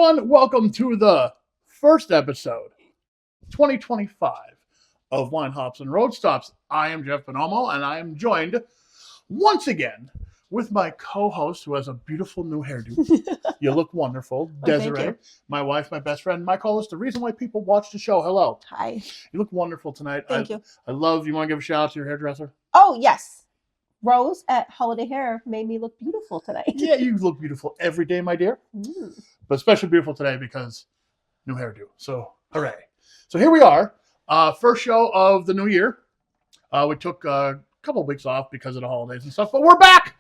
everyone. Welcome to the first episode, 2025, of Wine Hops and Road Stops. I am Jeff Bonomo, and I am joined once again with my co-host, who has a beautiful new hairdo. You look wonderful. Desiree, thank you. My wife, my best friend, my co-host, the reason why people watch the show. Hello. Hi. You look wonderful tonight. Thank you. I love, you want to give a shout out to your hairdresser? Oh, yes. Rose at Holiday Hair made me look beautiful tonight. Yeah, you look beautiful every day, my dear. But especially beautiful today because new hairdo. So, hooray. So here we are. First show of the new year. We took a couple of weeks off because of the holidays and stuff, but we're back.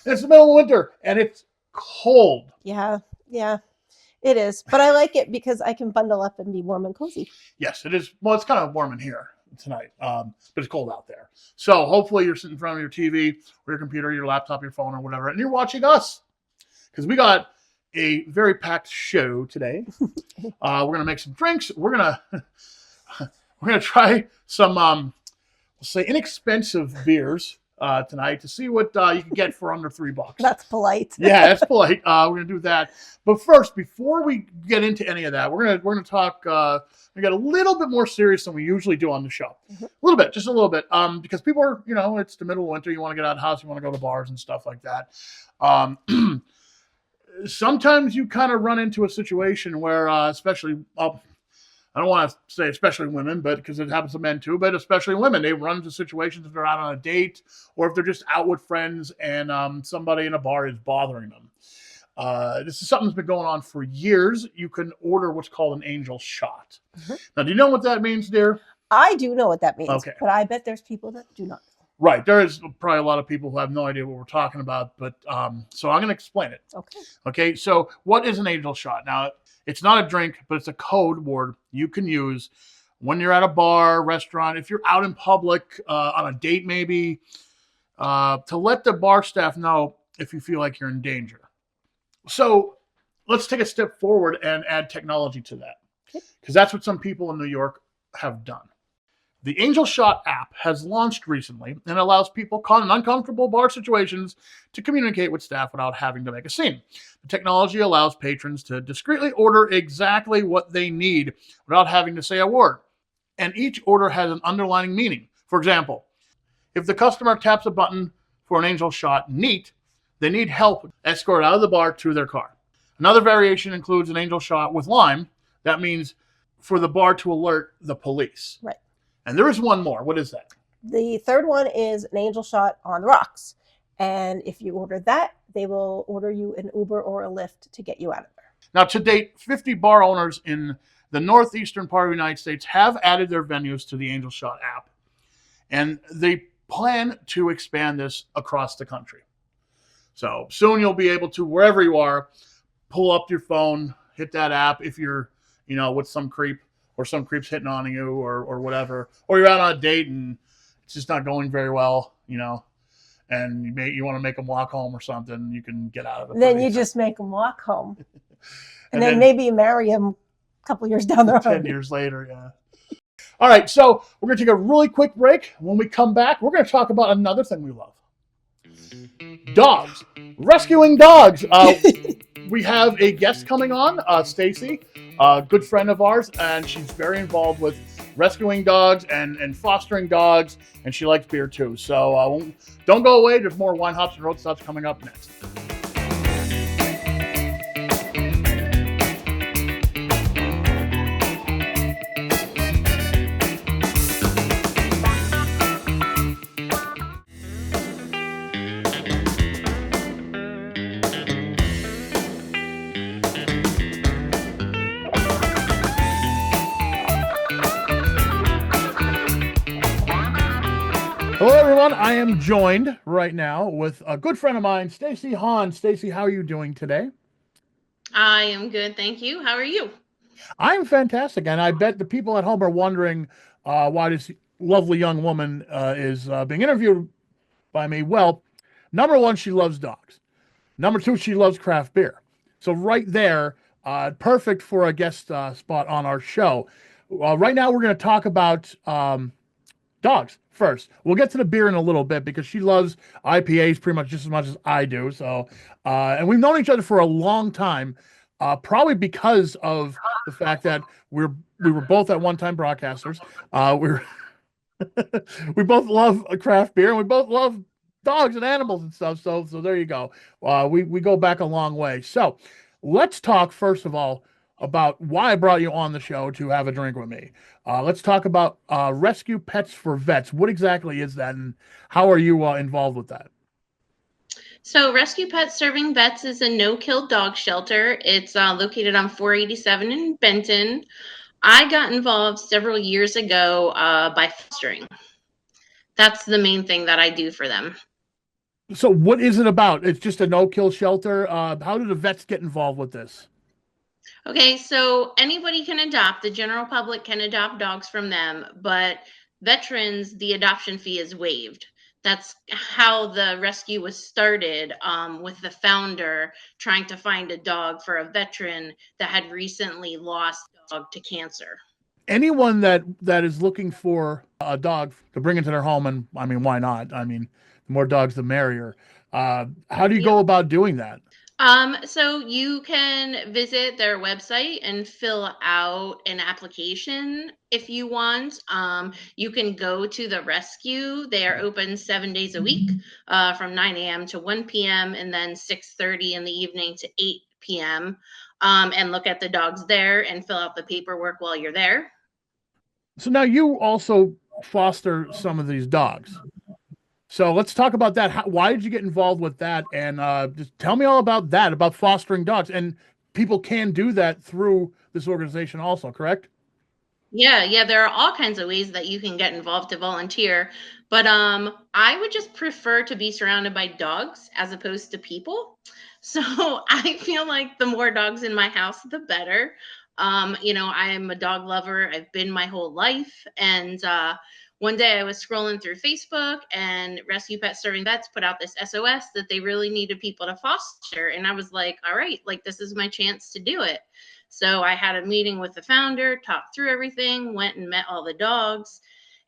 It's the middle of winter and it's cold. Yeah, it is. But I like it because I can bundle up and be warm and cozy. Yes, it is. Well, it's kind of warm in here tonight, but it's cold out there. So hopefully you're sitting in front of your TV or your computer, your laptop, your phone, or whatever, and you're watching us because we got a very packed show today. We're gonna make some drinks. We're gonna try some we'll say inexpensive beers tonight to see what you can get for under $3. That's polite. Yeah, that's polite. We're gonna do that. But first, before we get into any of that, we're gonna talk. We got a little bit more serious than we usually do on the show. A little bit, just a little bit, because people are, it's the middle of winter. You want to get out of the house. You want to go to bars and stuff like that. Sometimes you kind of run into a situation where, especially, I don't want to say especially women, but because it happens to men too, but especially women, they run into situations if they're out on a date or if they're just out with friends and somebody in a bar is bothering them. This is something that's been going on for years. You can order what's called an angel shot. Now, do you know what that means, dear? I do know what that means, Okay. But I bet there's people that do not. Right. There is probably a lot of people who have no idea what we're talking about, but so I'm going to explain it. Okay. Okay. So what is an angel shot? Now, it's not a drink, but it's a code word you can use when you're at a bar, restaurant, if you're out in public, on a date maybe, to let the bar staff know if you feel like you're in danger. So let's take a step forward and add technology to that, because that's what some people in New York have done. The Angel Shot app has launched recently and allows people caught in uncomfortable bar situations to communicate with staff without having to make a scene. The technology allows patrons to discreetly order exactly what they need without having to say a word. And each order has an underlying meaning. For example, if the customer taps a button for an Angel Shot neat, they need help escorted out of the bar to their car. Another variation includes an Angel Shot with lime. That means for the bar to alert the police. Right. And there is one more. What is that? The third one is an angel shot on the rocks. And if you order that, they will order you an Uber or a Lyft to get you out of there. Now, to date, 50 bar owners in the northeastern part of the United States have added their venues to the Angel Shot app. And they plan to expand this across the country. So soon you'll be able to, wherever you are, pull up your phone, hit that app if you're, with some creep or some creep's hitting on you or whatever, or you're out on a date and it's just not going very well, and you want to make them walk home or something, you can get out of it. Then you just make them walk home. and then maybe you marry him a couple years down the road. 10 years later, yeah. All right, so we're going to take a really quick break. When we come back, we're going to talk about another thing we love. Dogs. Rescuing dogs. We have a guest coming on, Stacy, a good friend of ours, and she's very involved with rescuing dogs and fostering dogs, and she likes beer too. So don't go away. There's more Wine Hops and Road Stops coming up next. Hello, everyone. I am joined right now with a good friend of mine, Stacy Hahn. Stacy, how are you doing today? I am good, thank you. How are you? I'm fantastic, and I bet the people at home are wondering why this lovely young woman is being interviewed by me. Well, number one, she loves dogs. Number two, she loves craft beer. So right there, perfect for a guest spot on our show. Right now, we're going to talk about dogs first. We'll get to the beer in a little bit because she loves IPAs pretty much just as much as I do. So, and we've known each other for a long time. probably because of the fact that we were both at one time broadcasters. We're we both love craft beer and we both love dogs and animals and stuff. So there you go. We go back a long way. So let's talk first of all about why I brought you on the show to have a drink with me. Let's talk about Rescue Pets for Vets. What exactly is that, and how are you involved with that? So, Rescue Pets Serving Vets is a no-kill dog shelter. It's located on 487 in Benton. I got involved several years ago by fostering. That's the main thing that I do for them. So what is it about? It's just a no-kill shelter. How do the vets get involved with this? Okay, so anybody can adopt, the general public can adopt dogs from them, but veterans, the adoption fee is waived. That's how the rescue was started, with the founder trying to find a dog for a veteran that had recently lost a dog to cancer. Anyone that is looking for a dog to bring into their home, and I mean, why not? I mean, the more dogs, the merrier. How do you go Yep. about doing that? So you can visit their website and fill out an application if you want. You can go to the rescue. They are open 7 days a week, from 9 a.m. to 1 p.m. and then 6:30 in the evening to 8 p.m. And look at the dogs there and fill out the paperwork while you're there. So now you also foster some of these dogs. So let's talk about that. Why did you get involved with that? And just tell me all about that, about fostering dogs. And people can do that through this organization also, correct? Yeah, there are all kinds of ways that you can get involved to volunteer, but I would just prefer to be surrounded by dogs as opposed to people. So I feel like the more dogs in my house, the better. I am a dog lover. I've been my whole life, and one day I was scrolling through Facebook, and Rescue Pet Serving Vets put out this SOS that they really needed people to foster, and I was like, all right, like this is my chance to do it. So I had a meeting with the founder, talked through everything, went and met all the dogs.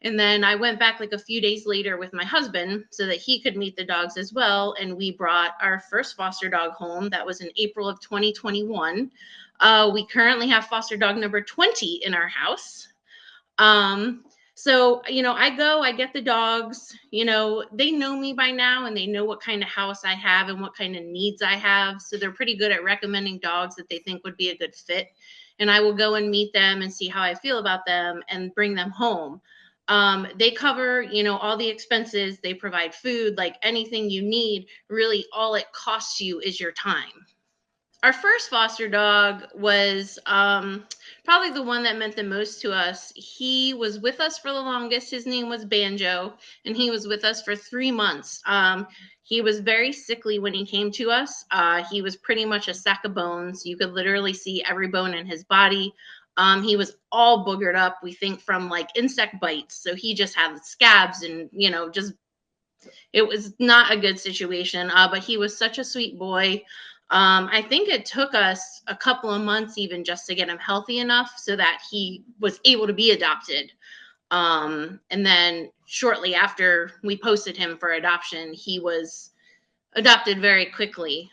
And then I went back like a few days later with my husband so that he could meet the dogs as well. And we brought our first foster dog home. That was in April of 2021. We currently have foster dog number 20 in our house. So I get the dogs, they know me by now and they know what kind of house I have and what kind of needs I have. So they're pretty good at recommending dogs that they think would be a good fit. And I will go and meet them and see how I feel about them and bring them home. They cover, all the expenses. They provide food, like anything you need. Really, all it costs you is your time. Our first foster dog was probably the one that meant the most to us. He was with us for the longest. His name was Banjo, and he was with us for 3 months. He was very sickly when he came to us. He was pretty much a sack of bones. You could literally see every bone in his body. He was all boogered up, we think, from like insect bites. So he just had scabs and, just it was not a good situation. But he was such a sweet boy. I think it took us a couple of months even just to get him healthy enough so that he was able to be adopted. And then shortly after we posted him for adoption, he was adopted very quickly.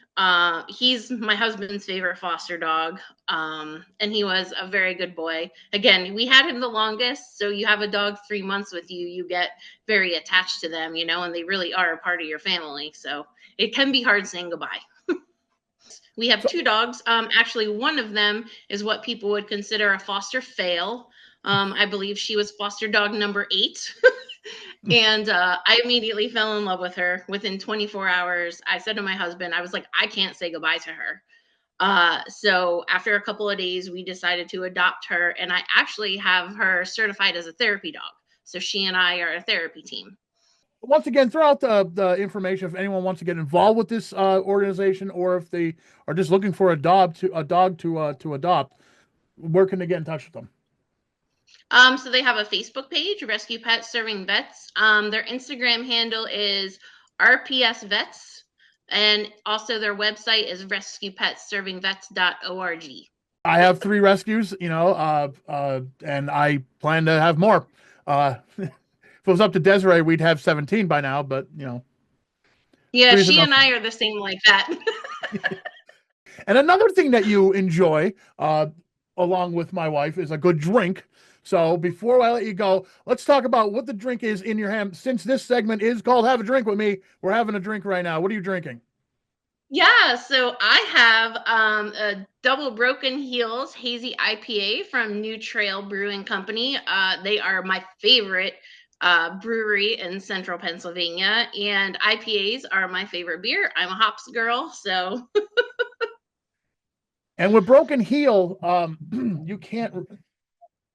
He's my husband's favorite foster dog. And he was a very good boy. Again, we had him the longest. So you have a dog 3 months with you, you get very attached to them, and they really are a part of your family. So it can be hard saying goodbye. We have two dogs. Actually, one of them is what people would consider a foster fail. I believe she was foster dog number 8. And I immediately fell in love with her within 24 hours. I said to my husband, I was like, I can't say goodbye to her. So after a couple of days, we decided to adopt her. And I actually have her certified as a therapy dog. So she and I are a therapy team. Once again, throw out the information if anyone wants to get involved with this organization, or if they are just looking for a dog to adopt. Where can they get in touch with them? So they have a Facebook page, Rescue Pets Serving Vets. Their Instagram handle is RPS Vets, and also their website is rescuepetservingvets.org. I have 3 rescues, and I plan to have more. If it was up to Desiree, we'd have 17 by now, but Yeah, she and I are the same like that. And another thing that you enjoy, along with my wife, is a good drink. So before I let you go, let's talk about what the drink is in your hand. Since this segment is called Have a Drink with Me, we're having a drink right now. What are you drinking? Yeah, so I have a Double Broken Heels Hazy IPA from New Trail Brewing Company. They are my favorite brewery in central Pennsylvania, and IPAs are my favorite beer. I'm a hops girl, so. And with Broken Heel, you can't.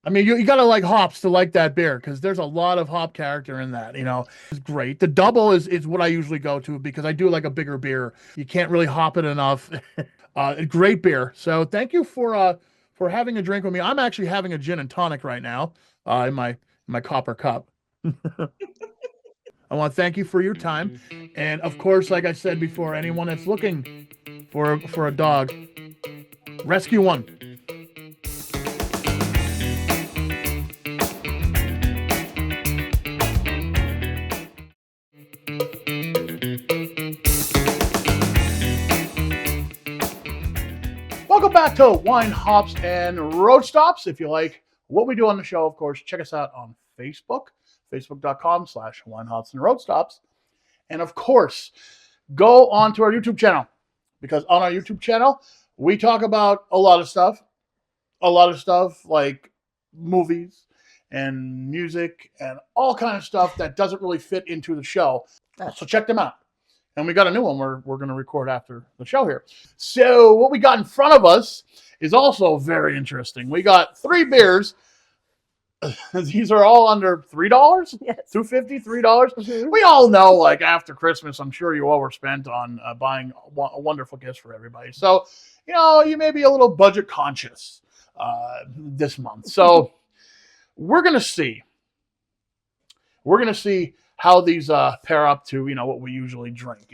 I mean, you got to like hops to like that beer because there's a lot of hop character in that. It's great. The double is what I usually go to because I do like a bigger beer. You can't really hop it enough. Great beer. So thank you for having a drink with me. I'm actually having a gin and tonic right now in my copper cup. I want to thank you for your time, and of course, like I said before, anyone that's looking for a dog, rescue one. Welcome back to Wine, Hops, and Road Stops. If you like what we do on the show, of course, check us out on Facebook, facebook.com/Wine, Hops, and Road Stops. And of course, go on to our YouTube channel because on our YouTube channel, we talk about a lot of stuff like movies and music and all kind of stuff that doesn't really fit into the show. So check them out. And we got a new one we're going to record after the show here. So what we got in front of us is also very interesting. We got 3 beers. These are all under $3? Yes. $2.50, $3? Mm-hmm. We all know, like, after Christmas, I'm sure you overspent on buying a wonderful gifts for everybody. So, you may be a little budget conscious this month. So we're going to see. We're going to see how these pair up to, what we usually drink.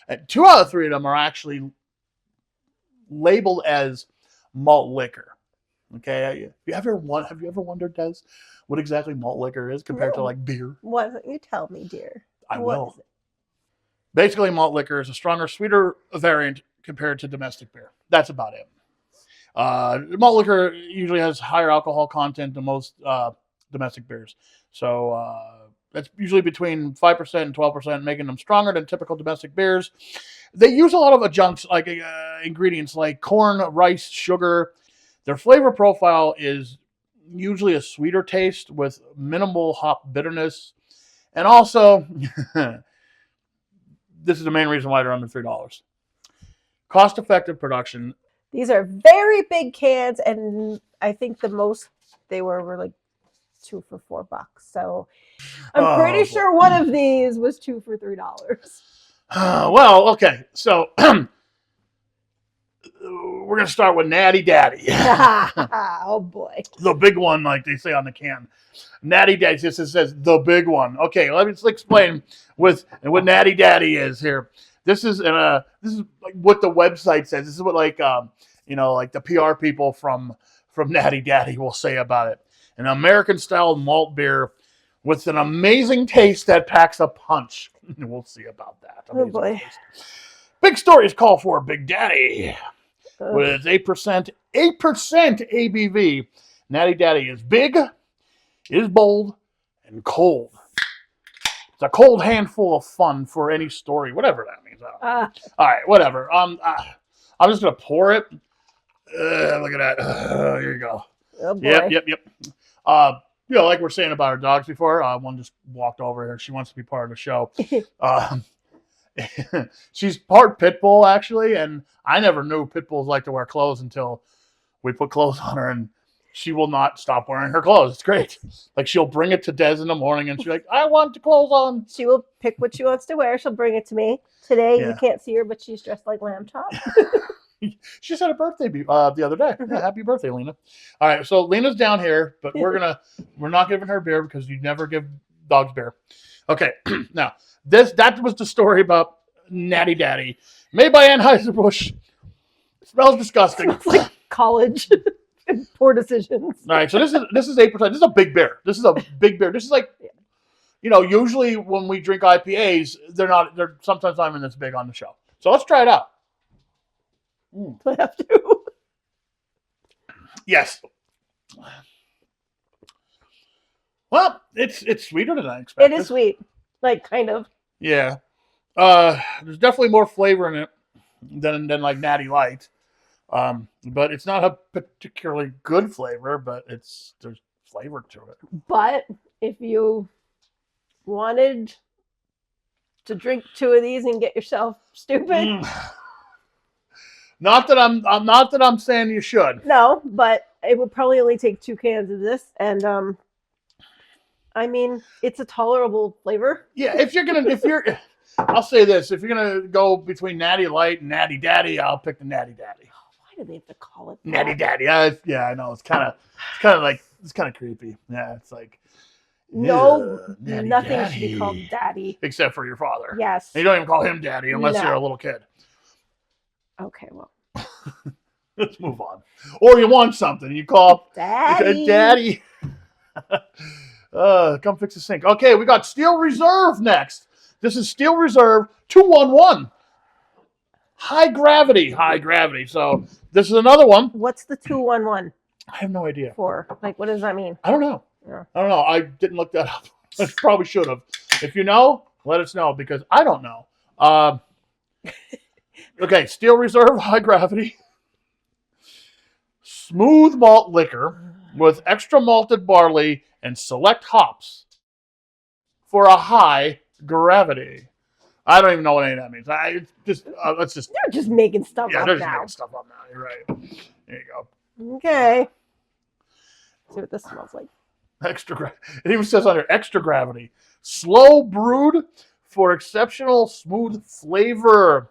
And 2 out of 3 of them are actually labeled as malt liquor. Okay, have you ever wondered, Des, what exactly malt liquor is compared to like beer? Why don't you tell me, dear? I What will. is it? Basically, malt liquor is a stronger, sweeter variant compared to domestic beer. That's about it. Malt liquor usually has higher alcohol content than most domestic beers. So that's usually between 5% and 12%, making them stronger than typical domestic beers. They use a lot of adjuncts, like ingredients like corn, rice, sugar. Their flavor profile is usually a sweeter taste with minimal hop bitterness. And also, this is the main reason why they're under $3. Cost-effective production. These are very big cans, and I think the most they were like 2 for $4. So I'm pretty sure one of these was 2 for $3. Well, okay. So we're going to start with Natty Daddy. Oh, boy. The big one, like they say on the can. Natty Daddy, it says the big one. Okay, let me explain what Natty Daddy is here. This is like what the website says. This is what like the PR people from Natty Daddy will say about it. An American-style malt beer with an amazing taste that packs a punch. We'll see about that. Oh, boy. Taste. Big stories call for Big Daddy. With 8% ABV, Natty Daddy is big, is bold, and cold. It's a cold handful of fun for any story, whatever that means. All right, whatever. I'm just gonna pour it. Look at that. Here you go. Oh, boy. Yep. Like we're saying about our dogs before. One just walked over here. She wants to be part of the show. She's part pit bull actually, and I never knew pit bulls like to wear clothes until we put clothes on her, and she will not stop wearing her clothes. It's great. Like she'll bring it to Des in the morning, and she's like, "I want the clothes on." She will pick what she wants to wear. She'll bring it to me. Today you can't see her, but she's dressed like Lamb Chop. She just had a birthday the other day. Yeah, happy birthday, Lena. All right, so Lena's down here, but we're not giving her beer because you never give dogs beer. Okay, now that was the story about Natty Daddy, made by Anheuser-Busch. It smells disgusting. It's like college. Poor decisions. All right, so this is 8%. This is a big beer. This is a big beer. This is like, usually when we drink IPAs, they're sometimes not even this big on the show. So let's try it out. Do I have to? Yes. Well, it's sweeter than I expected. It is sweet. Like, kind of. Yeah. There's definitely more flavor in it than like Natty Light. But it's not a particularly good flavor, but there's flavor to it. But if you wanted to drink 2 of these and get yourself stupid, Not that I'm saying you should. no, but it would probably only take 2 cans of this, and I mean, it's a tolerable flavor. Yeah, I'll say this: if you're gonna go between Natty Light and Natty Daddy, I'll pick the Natty Daddy. Why do they have to call it that? Natty Daddy. Yeah, I know. It's kind of creepy. Yeah, it's like No, Natty nothing Daddy. should be called daddy. Except for your father. Yes. And you don't even call him daddy unless No. you're a little kid. Okay, well. Let's move on. Or you want something, you call Daddy. Daddy. Come fix the sink. Okay, we got Steel Reserve next. This is Steel Reserve 211. High gravity. So this is another one. What's the 211 I have no idea. for? Like, what does that mean? I don't know. Yeah. I don't know. I didn't look that up. I probably should have. If you know, let us know because I don't know. Okay, Steel Reserve High Gravity. Smooth malt liquor with extra malted barley and select hops for a high gravity. I don't even know what any of that means. Let's just. They're just making stuff Yeah, up they're just now. making stuff up now. You're right. There you go. Okay. See what this smells like. It even says under extra gravity. Slow brewed for exceptional smooth flavor.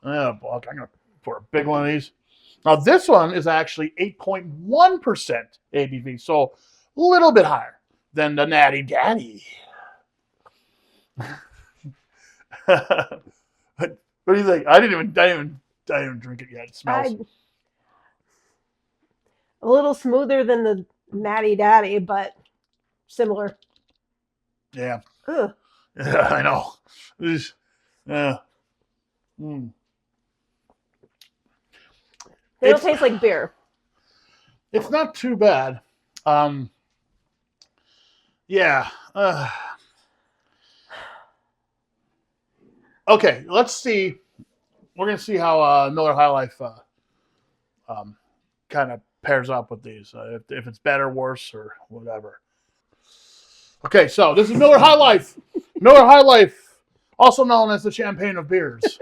Oh, boy, I'm going to pour a big one of these. Now, this one is actually 8.1% ABV, so a little bit higher than the Natty Daddy. What do you think? I didn't even drink it yet. It smells. A little smoother than the Natty Daddy, but similar. Yeah. Ugh. Yeah, I know. Yeah. Mm. They don't taste like beer. It's not too bad. Yeah. Okay, let's see. We're going to see how Miller High Life kind of pairs up with these. If it's better, worse, or whatever. Okay, so this is Miller High Life. Miller High Life, also known as the champagne of beers.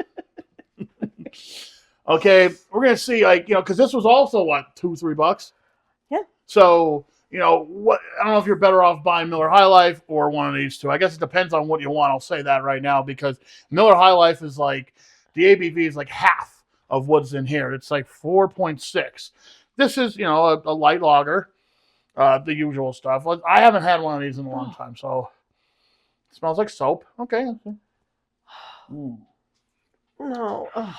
Okay, we're going to see, because this was also, what, $2-3? Yeah. So, I don't know if you're better off buying Miller High Life or one of these two. I guess it depends on what you want. I'll say that right now because Miller High Life is the ABV is like half of what's in here. It's like 4.6. This is, a light lager, the usual stuff. I haven't had one of these in a long time, so it smells like soap. Okay. Mm. No. Ugh.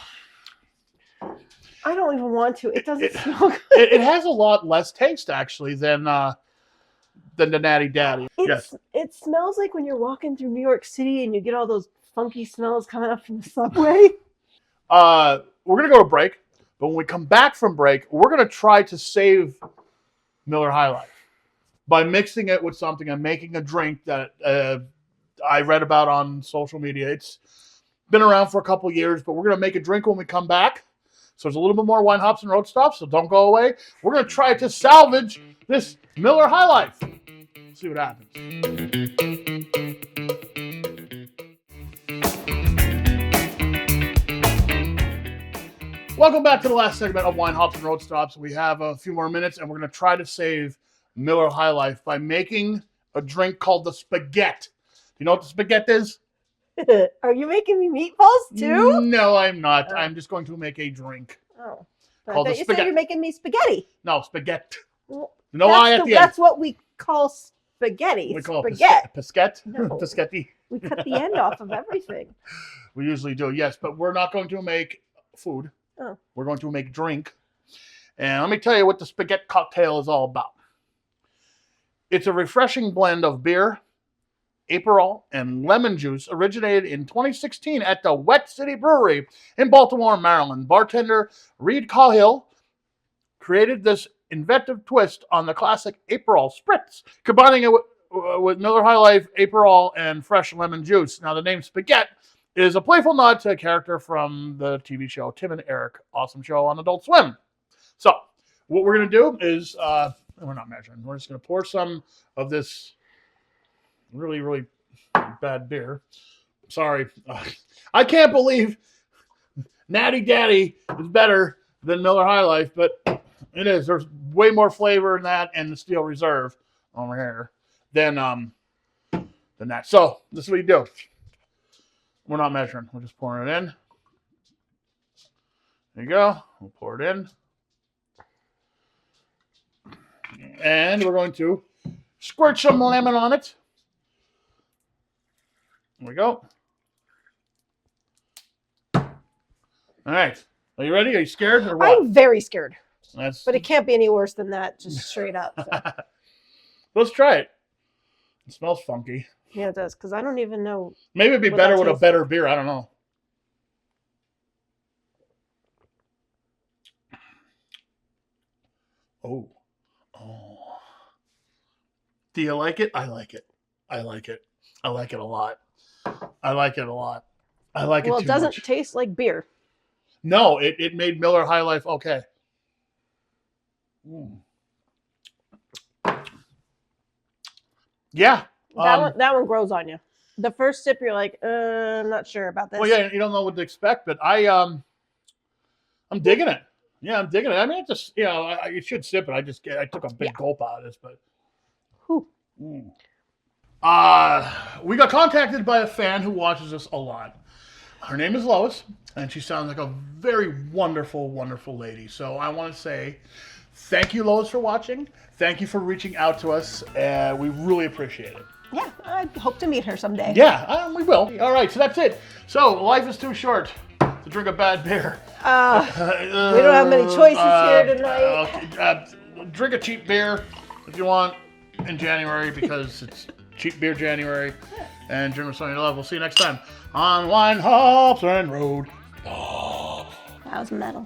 I don't even want to. It doesn't smell good. It has a lot less taste, actually, than the Natty Daddy. Yes. It smells like when you're walking through New York City and you get all those funky smells coming up from the subway. We're going to go to break, but when we come back from break, we're going to try to save Miller High Life by mixing it with something and making a drink that I read about on social media. It's been around for a couple years, but we're going to make a drink when we come back. So there's a little bit more wine, hops, and road stops, so don't go away. We're going to try to salvage this Miller High Life. See what happens. Welcome back to the last segment of Wine, Hops, and Road Stops. We have a few more minutes, and we're going to try to save Miller High Life by making a drink called the Spagett. Do you know what the Spagett is? Are you making me meatballs too? No, I'm not. I'm just going to make a drink. Oh. I Called thought the you spaghetti. said you're making me spaghetti. No, Spagett. Well, No I at the end. That's what we call spaghetti. We call Spaghetti. it Pesquet. No. Pescetti. We cut the end off of everything. We usually do, yes, but we're not going to make food. Oh. We're going to make drink. And let me tell you what the Spagett cocktail is all about. It's a refreshing blend of beer, Aperol and lemon juice originated in 2016 at the Wet City Brewery in Baltimore, Maryland. Bartender Reed Cahill created this inventive twist on the classic Aperol Spritz, combining it with Miller High Life, Aperol, and fresh lemon juice. Now, the name Spagett is a playful nod to a character from the TV show Tim and Eric, awesome show on Adult Swim. So, what we're going to do is, we're not measuring, we're just going to pour some of this really, really bad beer. Sorry. I can't believe Natty Daddy is better than Miller High Life, but it is. There's way more flavor in that and the Steel Reserve over here than that. So this is what you do. We're not measuring. We're just pouring it in. There you go. We'll pour it in. And we're going to squirt some lemon on it. There we go. All right. Are you ready? Are you scared or what? I'm very scared. But it can't be any worse than that, just straight up. So. Let's try it. It smells funky. Yeah, it does, because I don't even know. Maybe it'd be better with a better beer. I don't know. Oh. Do you like it? I like it. I like it. I like it a lot. I like it a lot. I like it too much. Well, it doesn't taste like beer. No, it made Miller High Life okay. Yeah. That one grows on you. The first sip, you're like, I'm not sure about this. Well, yeah, you don't know what to expect, but I'm digging it. Yeah, I'm digging it. I mean, it just, you should sip it. I took a big gulp out of this, but. Whew. We got contacted by a fan who watches us a lot. Her name is Lois, and she sounds like a very wonderful, wonderful lady. So I want to say thank you, Lois, for watching. Thank you for reaching out to us. We really appreciate it. Yeah, I hope to meet her someday. Yeah, we will. All right, so that's it. So life is too short to drink a bad beer. We don't have many choices here tonight. Drink a cheap beer if you want in January because it's cheap beer January. And drink with something you love. We'll see you next time on Wine Hops and Road. That was metal.